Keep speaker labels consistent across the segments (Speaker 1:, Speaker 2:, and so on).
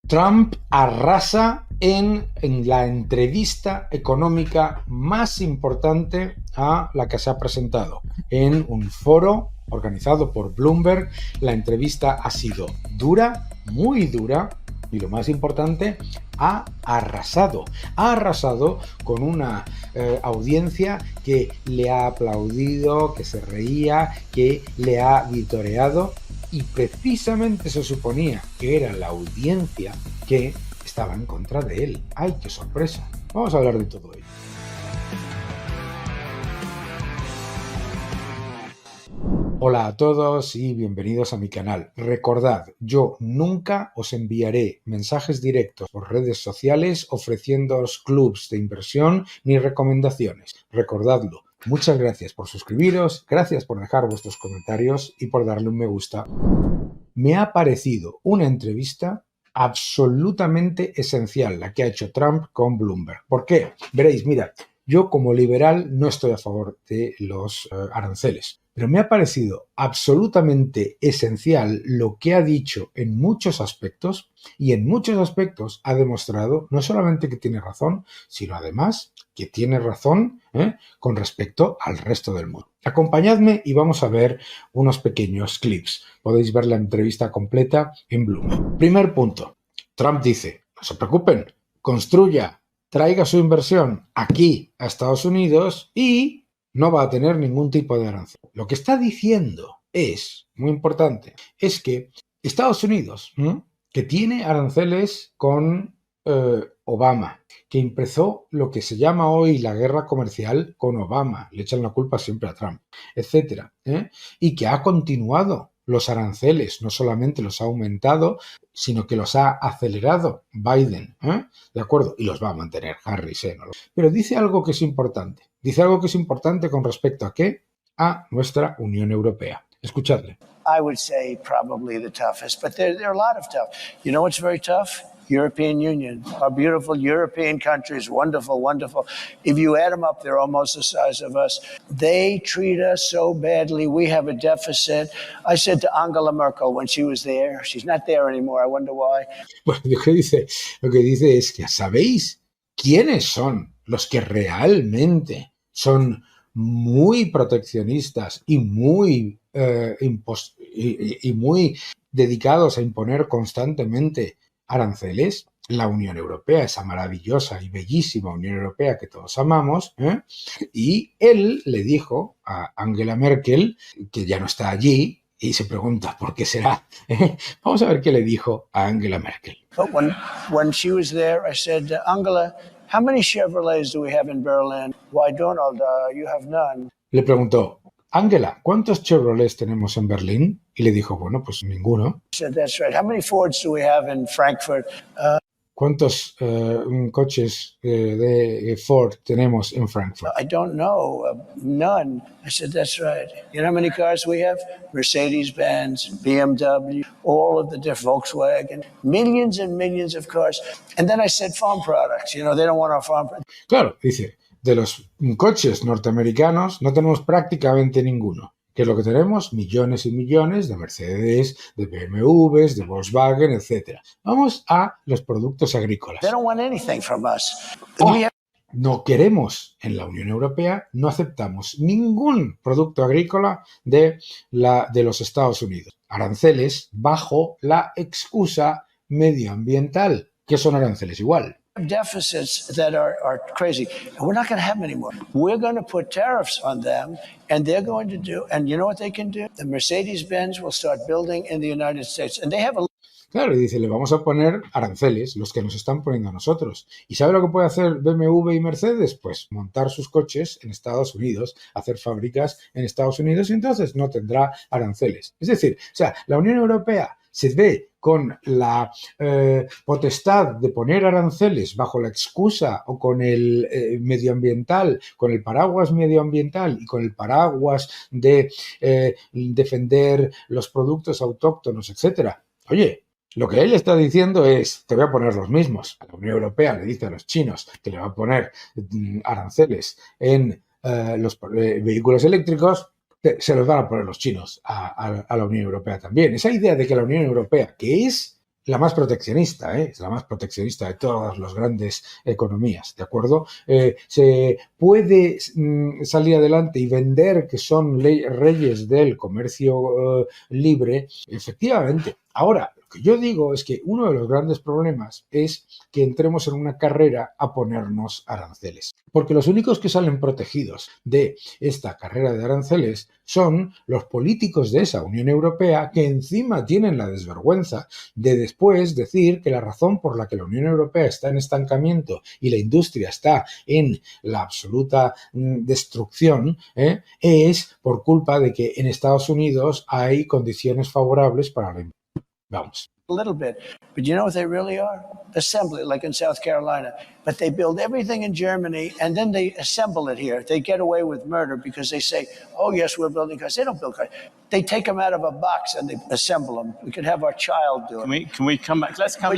Speaker 1: Trump arrasa en la entrevista económica más importante a la que se ha presentado en un foro organizado por Bloomberg. La entrevista ha sido dura, muy dura, y lo más importante, ha arrasado con una audiencia que le ha aplaudido, que se reía, que le ha vitoreado, y precisamente se suponía que era la audiencia que estaba en contra de él. ¡Ay, qué sorpresa! Vamos a hablar de todo ello. Hola a todos y bienvenidos a mi canal. Recordad, yo nunca os enviaré mensajes directos por redes sociales ofreciéndoos clubs de inversión ni recomendaciones. Recordadlo. Muchas gracias por suscribiros, gracias por dejar vuestros comentarios y por darle un me gusta. Me ha parecido una entrevista absolutamente esencial la que ha hecho Trump con Bloomberg. ¿Por qué? Veréis, mira, yo como liberal no estoy a favor de los aranceles, pero me ha parecido absolutamente esencial lo que ha dicho en muchos aspectos, y en muchos aspectos ha demostrado no solamente que tiene razón, sino además que tiene razón con respecto al resto del mundo. Acompañadme y vamos a ver unos pequeños clips. Podéis ver la entrevista completa en Bloomberg. Primer punto. Trump dice, no se preocupen, construya, traiga su inversión aquí a Estados Unidos y no va a tener ningún tipo de arancel. Lo que está diciendo es, muy importante, es que Estados Unidos, que tiene aranceles con Obama, que empezó lo que se llama hoy la guerra comercial con Obama, le echan la culpa siempre a Trump, etcétera, y que ha continuado los aranceles, no solamente los ha aumentado, sino que los ha acelerado Biden, ¿de acuerdo? Y los va a mantener Harris, ¿no? Pero dice algo que es importante. Dice algo que es importante con respecto a ¿qué? A nuestra Unión Europea. Escuchadle.
Speaker 2: I would say probably the toughest, but there are a lot of tough. You know what's very tough? European Union, our beautiful European countries, wonderful, wonderful. If you add them up, they're almost the size of us. They treat us so badly. We have a deficit. I said to Angela Merkel when she was there, she's not there anymore. I wonder why.
Speaker 1: Bueno, lo que dice es que ¿sabéis quiénes son los que realmente son muy proteccionistas y muy dedicados a imponer constantemente aranceles? La Unión Europea, esa maravillosa y bellísima Unión Europea que todos amamos, y él le dijo a Angela Merkel, que ya no está allí, y se pregunta ¿por qué será? Vamos a ver qué le dijo a Angela Merkel.
Speaker 2: But when she was there, I said, Angela, how many Chevrolets do we have in Berlin? Why, Donald, you have none.
Speaker 1: Le preguntó, Angela, ¿cuántos Chevrolets tenemos en Berlín? Y le dijo, bueno, pues ninguno.
Speaker 2: I said, that's right. How many Fords do we have in Frankfurt?
Speaker 1: ¿Cuántos coches de Ford tenemos en Frankfurt?
Speaker 2: I don't know. None. I said, that's right. You know how many cars we have? Mercedes-Benz, BMW, all of the different Volkswagen, millions and millions of cars. And then I said farm products. You know, they don't want our farm products.
Speaker 1: Claro, dice, de los coches norteamericanos no tenemos prácticamente ninguno. ¿Qué es lo que tenemos? Millones y millones de Mercedes, de BMWs, de Volkswagen, etc. Vamos a los productos agrícolas.
Speaker 2: They don't want anything from us.
Speaker 1: No queremos, en la Unión Europea, no aceptamos ningún producto agrícola de los Estados Unidos. Aranceles bajo la excusa medioambiental. ¿Qué son aranceles? Igual.
Speaker 2: Deficits that are crazy. And we're not going to have them anymore. We're going to put tariffs on them, and they're going to do, and you know what they can do? The Mercedes-Benz will start building in the United States, and they have a...
Speaker 1: Claro, y dice, le vamos a poner aranceles, los que nos están poniendo a nosotros. ¿Y sabe lo que puede hacer BMW y Mercedes? Pues montar sus coches en Estados Unidos, hacer fábricas en Estados Unidos, y entonces no tendrá aranceles. Es decir, o sea, la Unión Europea se ve con la potestad de poner aranceles bajo la excusa o con el medioambiental, con el paraguas medioambiental y con el paraguas de defender los productos autóctonos, etcétera. Oye, lo que él está diciendo es, te voy a poner los mismos. A la Unión Europea le dice a los chinos que le va a poner aranceles en los vehículos eléctricos, se los van a poner los chinos a la Unión Europea también. Esa idea de que la Unión Europea, que es la más proteccionista, es la más proteccionista de todas las grandes economías, ¿de acuerdo? Se puede salir adelante y vender que son reyes del comercio libre, efectivamente. Ahora, lo que yo digo es que uno de los grandes problemas es que entremos en una carrera a ponernos aranceles. Porque los únicos que salen protegidos de esta carrera de aranceles son los políticos de esa Unión Europea, que encima tienen la desvergüenza de después decir que la razón por la que la Unión Europea está en estancamiento y la industria está en la absoluta destrucción es por culpa de que en Estados Unidos hay condiciones favorables para la inversión. Vamos.
Speaker 2: A little bit, but you know what they really are? Assembly, like in South Carolina. But they build everything in Germany and then they assemble it here. They get away with murder because they say, oh yes, we're building cars. They don't build cars. They take them out of a box and they assemble them. We could have our child do it.
Speaker 3: Can we come back? Let's come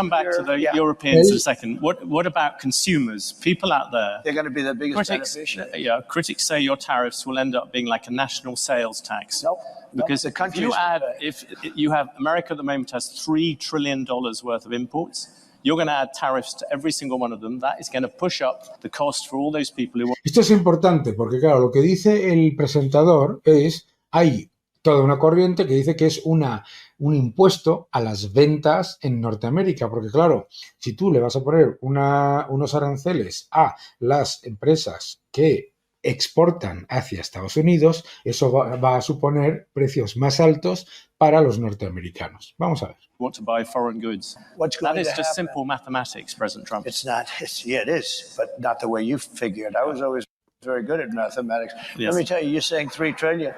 Speaker 3: back to the Europeans in a second. What about consumers? People out there.
Speaker 2: They're going to be the biggest beneficiary.
Speaker 3: Yeah, critics say your tariffs will end up being like a national sales tax.
Speaker 2: Nope.
Speaker 3: Because if you have America at the moment has $3 trillion worth of imports, you're going to add tariffs to every single one of them. That is going to push up the cost for all those people who...
Speaker 1: Esto es importante porque, claro, lo que dice el presentador es, hay toda una corriente que dice que es un impuesto a las ventas en Norteamérica, porque claro, si tú le vas a poner unos aranceles a las empresas que exportan hacia Estados Unidos, eso va a suponer precios más altos para los norteamericanos. Vamos a ver.
Speaker 3: Want to buy foreign goods. That is just simple mathematics, President Trump.
Speaker 2: It's not. Yeah, it is, but not the way you figure it. I was always very good at mathematics. Yes. Let me tell you, you're saying 3 trillion.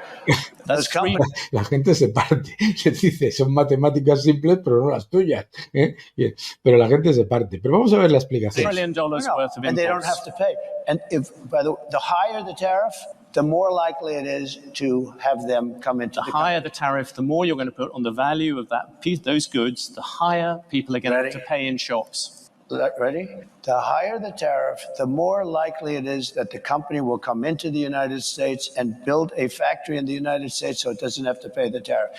Speaker 1: La gente se parte. Se dice, son matemáticas simples, pero no las tuyas. Bien. Pero la gente se parte. Pero vamos a ver la explicación.
Speaker 3: $1 trillion worth of imports.
Speaker 2: And they don't have to pay. And if, by the higher the tariff, the more likely it is to have them come into the
Speaker 3: higher the tariff, the more you're going to put on the value of that piece, those goods, the higher people are going to have to pay in shops.
Speaker 2: Ready? The higher the tariff, the more likely it is that the company will come into the United States and build a factory in the United States so it doesn't have to pay the tariff.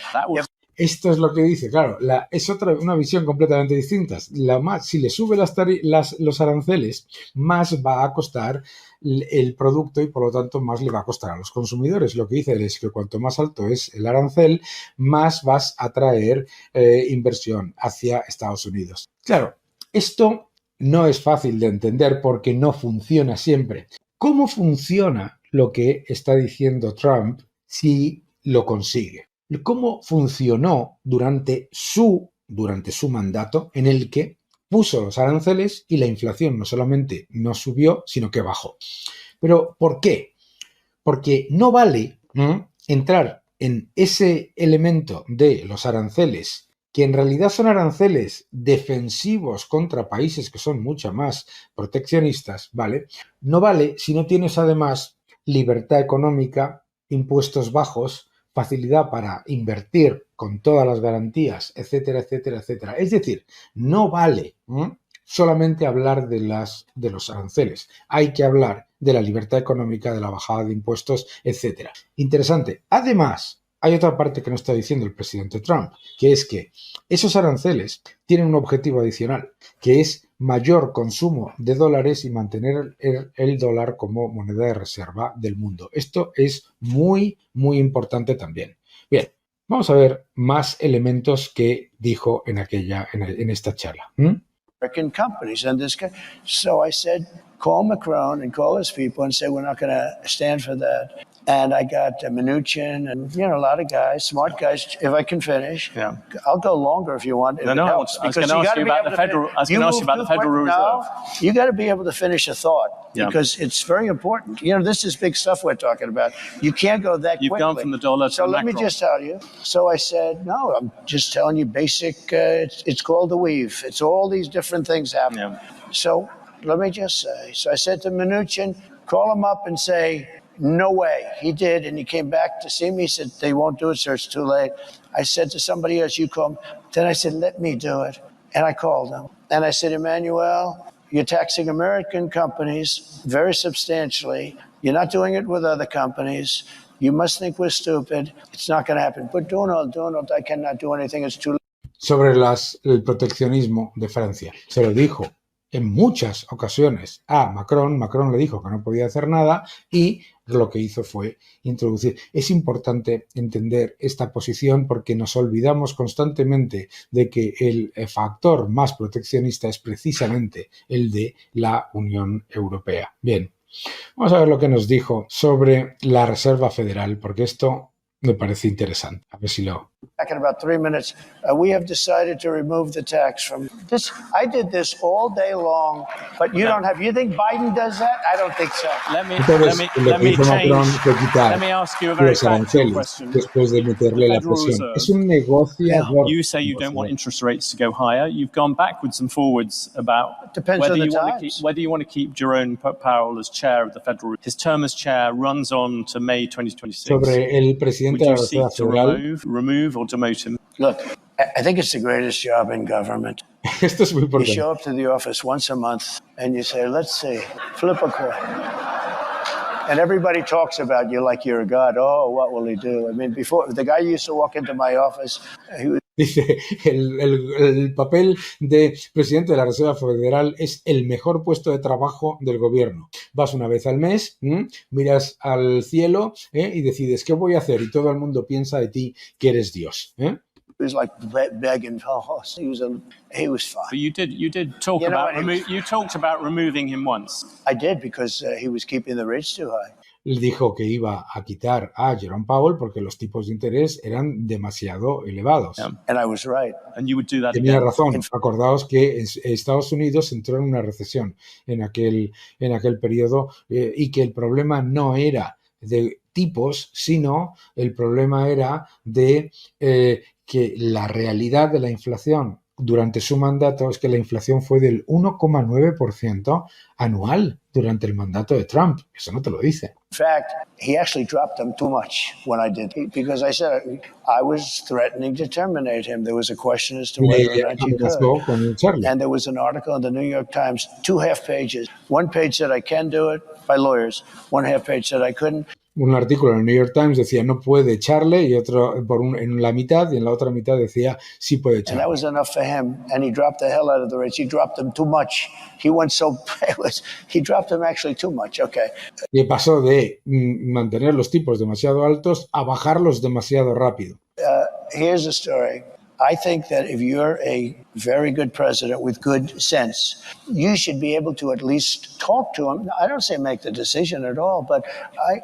Speaker 1: Esto es lo que dice, claro, es una visión completamente distinta. Si le sube los aranceles, más va a costar el producto y por lo tanto más le va a costar a los consumidores. Lo que dice él es que cuanto más alto es el arancel, más vas a traer inversión hacia Estados Unidos. Claro, esto no es fácil de entender porque no funciona siempre. ¿Cómo funciona lo que está diciendo Trump si lo consigue? ¿Cómo funcionó durante su mandato en el que puso los aranceles y la inflación no solamente no subió, sino que bajó? ¿Pero por qué? Porque no vale entrar en ese elemento de los aranceles, que en realidad son aranceles defensivos contra países que son mucho más proteccionistas, ¿vale? No vale si no tienes además libertad económica, impuestos bajos, facilidad para invertir con todas las garantías, etcétera, etcétera, etcétera. Es decir, no vale solamente hablar de los aranceles. Hay que hablar de la libertad económica, de la bajada de impuestos, etcétera. Interesante. Además, hay otra parte que no está diciendo el presidente Trump, que es que esos aranceles tienen un objetivo adicional, que es mayor consumo de dólares y mantener el dólar como moneda de reserva del mundo. Esto es muy, muy importante también. Bien, vamos a ver más elementos que dijo en esta charla.
Speaker 2: American companies and this guy. So I said, call Macron and call his people and say we're not going to stand for that. And I got Mnuchin and, a lot of guys, smart guys. If I can finish, I'll go longer if you want.
Speaker 3: I was going to ask you about the Federal Reserve.
Speaker 2: You got to be able to finish a thought because it's very important. This is big stuff we're talking about. You can't go that quickly.
Speaker 3: You've gone from the dollar to
Speaker 2: So let me just tell you. So I said, no, I'm just telling you basic. It's called the weave. It's all these different things happening. So let me just say. So I said to Mnuchin, call him up and say, no way. He did, and he came back to see me. He said, they won't do it, sir. It's too late. I said to somebody else, you call him. Then I said, let me do it. And I called him. And I said, Emmanuel, you're taxing American companies very substantially. You're not doing it with other companies. You must think we're stupid. It's not going to happen. But Donald, I cannot do anything. It's too late.
Speaker 1: sobre el proteccionismo de Francia. Se lo dijo en muchas ocasiones a Macron. Macron le dijo que no podía hacer nada y lo que hizo fue introducir. Es importante entender esta posición porque nos olvidamos constantemente de que el factor más proteccionista es precisamente el de la Unión Europea. Bien, vamos a ver lo que nos dijo sobre la Reserva Federal, porque esto me parece interesante. A ver si lo...
Speaker 2: Back in about 3 minutes, we have decided to remove the tax from this. I did this all day long, but you don't have. You think Biden does that? I don't think so.
Speaker 3: Let me ask you a very factual question.
Speaker 1: Después de meterle la presión. Es un negociador.
Speaker 3: You say you don't want interest rates to go higher. You've gone backwards and forwards about whether you want to keep Jerome Powell as chair of the Federal. His term as chair runs on to May 2026.
Speaker 1: Sobre el presidente de la Reserva Federal.
Speaker 3: Remove or demote him?
Speaker 2: Look, I think it's the greatest job in government.
Speaker 1: Esto es muy importante.
Speaker 2: You show up to the office once a month and you say, let's see, flip a coin. And everybody talks about you like you're a god. Oh, what will he do? I mean, before, the guy used to walk into my office, he was...
Speaker 1: Dice, el papel de presidente de la Reserva Federal es el mejor puesto de trabajo del gobierno. Vas una vez al mes, miras al cielo y decides qué voy a hacer y todo el mundo piensa de ti que eres Dios.
Speaker 2: He was like begging. He was fine.
Speaker 3: But you did talk you talked about removing him once.
Speaker 2: I did because he was keeping the rates too high.
Speaker 1: Él dijo que iba a quitar a Jerome Powell porque los tipos de interés eran demasiado elevados.
Speaker 3: Yeah.
Speaker 2: And I was right.
Speaker 3: And you would do that
Speaker 1: Tenía
Speaker 3: again.
Speaker 1: razón. Acordaos que Estados Unidos entró en una recesión en aquel periodo y que el problema no era de tipos, sino el problema era de que la realidad de la inflación durante su mandato es que la inflación fue del 1,9% anual durante el mandato de Trump. Eso no te lo dice.
Speaker 2: In fact, he actually dropped them too much when I did, because I said I was threatening to terminate him. There was a question as to whether or not you could. And there was an article in the New York Times, 2 half pages. One page said I can do it by lawyers. 1 half page said I couldn't.
Speaker 1: Un artículo en el New York Times decía no puede echarle y otro en la mitad y en la otra mitad decía sí puede echarle.
Speaker 2: And that was enough for him, and he dropped the hell out of the rates. He dropped them too much. He went so he dropped them actually too much. Okay.
Speaker 1: Y pasó de mantener los tipos demasiado altos a bajarlos demasiado rápido.
Speaker 2: Here's the story. I think that if you're a very good president with good sense, you should be able to at least talk to him. I don't say make the decision at all, but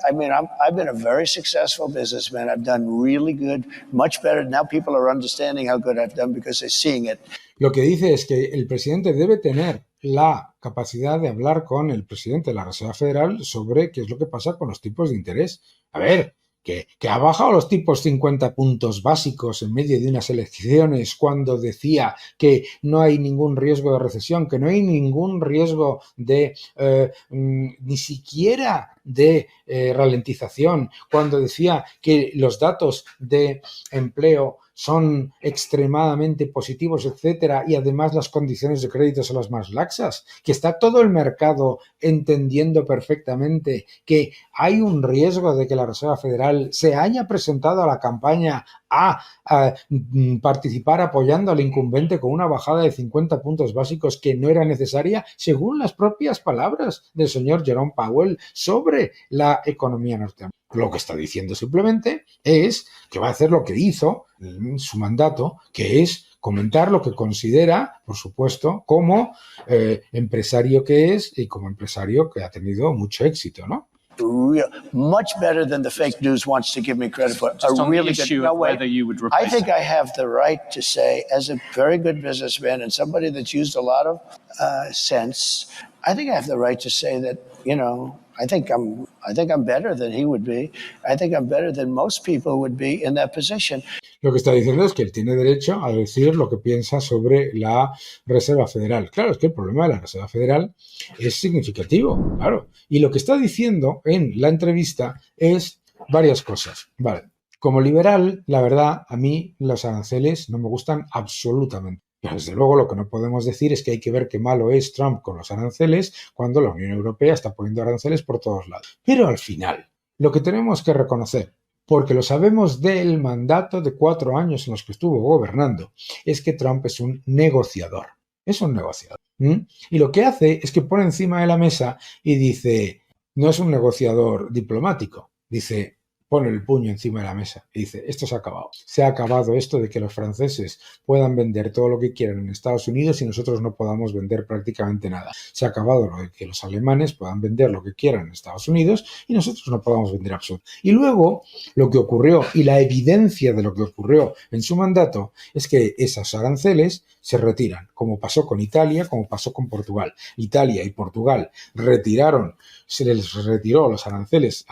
Speaker 2: I mean, I've been a very successful businessman. I've done really good, much better. Now people are understanding how good I've done because they're seeing it.
Speaker 1: Lo que dice es que el presidente debe tener la capacidad de hablar con el presidente de la Reserva Federal sobre qué es lo que pasa con los tipos de interés. A ver, que ha bajado los tipos 50 puntos básicos en medio de unas elecciones cuando decía que no hay ningún riesgo de recesión, que no hay ningún riesgo de ni siquiera de ralentización, cuando decía que los datos de empleo son extremadamente positivos, etcétera, y además las condiciones de crédito son las más laxas, que está todo el mercado entendiendo perfectamente que hay un riesgo de que la Reserva Federal se haya presentado a la campaña a participar apoyando al incumbente con una bajada de 50 puntos básicos que no era necesaria, según las propias palabras del señor Jerome Powell sobre la economía norteamericana. Lo que está diciendo simplemente es que va a hacer lo que hizo en su mandato, que es comentar lo que considera, por supuesto, como empresario que es y como empresario que ha tenido mucho éxito, ¿no?
Speaker 2: Real, much better than the fake news wants to give me credit for.
Speaker 3: Just on really the issue
Speaker 2: good,
Speaker 3: of whether you would replace
Speaker 2: I think I have the right to say, as a very good businessman and somebody that's used a lot of sense, I think I have the right to say that, you know, I think I'm better than he would be. I think I'm better than most people would be in that position.
Speaker 1: Lo que está diciendo es que él tiene derecho a decir lo que piensa sobre la Reserva Federal. Claro, es que el problema de la Reserva Federal es significativo, claro. Y lo que está diciendo en la entrevista es varias cosas. Vale. Como liberal, la verdad, a mí los aranceles no me gustan absolutamente. Y desde luego lo que no podemos decir es que hay que ver qué malo es Trump con los aranceles cuando la Unión Europea está poniendo aranceles por todos lados. Pero al final, lo que tenemos que reconocer porque lo sabemos del mandato de 4 años en los que estuvo gobernando, es que Trump es un negociador. Es un negociador. Y lo que hace es que pone encima de la mesa y dice, no es un negociador diplomático, dice, pone el puño encima de la mesa y dice, esto se ha acabado. Se ha acabado esto de que los franceses puedan vender todo lo que quieran en Estados Unidos y nosotros no podamos vender prácticamente nada. Se ha acabado lo de que los alemanes puedan vender lo que quieran en Estados Unidos y nosotros no podamos vender absolutamente. Y luego, lo que ocurrió y la evidencia de lo que ocurrió en su mandato es que esos aranceles se retiran, como pasó con Italia, como pasó con Portugal. Italia y Portugal se les retiró los aranceles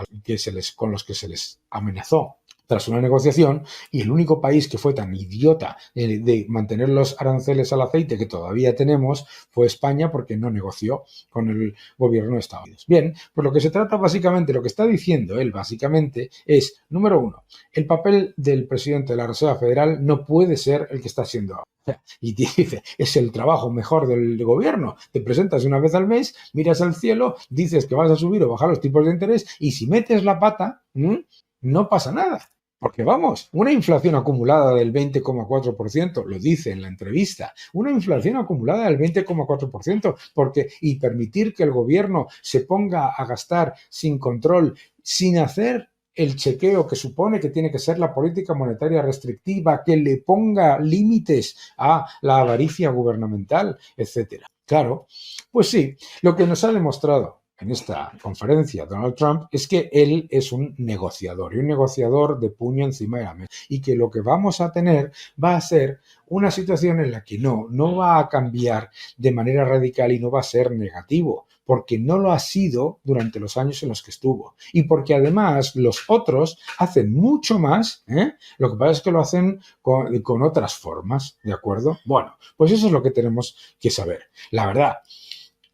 Speaker 1: con los que se les amenazó tras una negociación, y el único país que fue tan idiota de mantener los aranceles al aceite que todavía tenemos fue España, porque no negoció con el gobierno de Estados Unidos. Bien, pues lo que se trata básicamente, lo que está diciendo él básicamente es, número uno, el papel del presidente de la Reserva Federal no puede ser el que está siendo ahora. Y dice, es el trabajo mejor del gobierno. Te presentas una vez al mes, miras al cielo, dices que vas a subir o bajar los tipos de interés y si metes la pata, no pasa nada. Porque vamos, una inflación acumulada del 20,4%, lo dice en la entrevista, una inflación acumulada del 20,4%, y permitir que el gobierno se ponga a gastar sin control, sin hacer el chequeo que supone que tiene que ser la política monetaria restrictiva, que le ponga límites a la avaricia gubernamental, etcétera. Claro, pues sí, lo que nos ha demostrado en esta conferencia Donald Trump es que él es un negociador, y un negociador de puño encima de la mesa, y que lo que vamos a tener va a ser una situación en la que no va a cambiar de manera radical y no va a ser negativo, porque no lo ha sido durante los años en los que estuvo, y porque además los otros hacen mucho más, lo que pasa es que lo hacen con otras formas, ¿de acuerdo? Bueno, pues eso es lo que tenemos que saber. La verdad,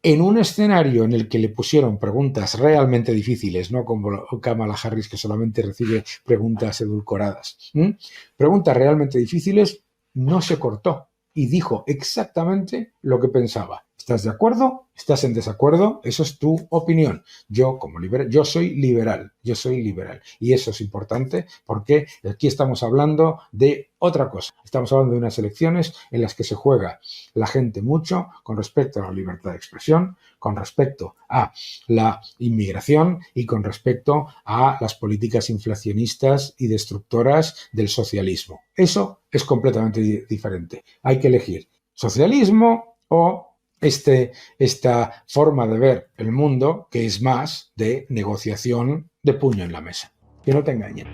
Speaker 1: en un escenario en el que le pusieron preguntas realmente difíciles, no como Kamala Harris, que solamente recibe preguntas edulcoradas, preguntas realmente difíciles, no se cortó y dijo exactamente lo que pensaba. ¿Estás de acuerdo? ¿Estás en desacuerdo? Eso es tu opinión. Yo, como liberal, yo soy liberal. Y eso es importante porque aquí estamos hablando de otra cosa. Estamos hablando de unas elecciones en las que se juega la gente mucho con respecto a la libertad de expresión, con respecto a la inmigración y con respecto a las políticas inflacionistas y destructoras del socialismo. Eso es completamente diferente. Hay que elegir socialismo o esta forma de ver el mundo, que es más de negociación de puño en la mesa. Que no te engañen.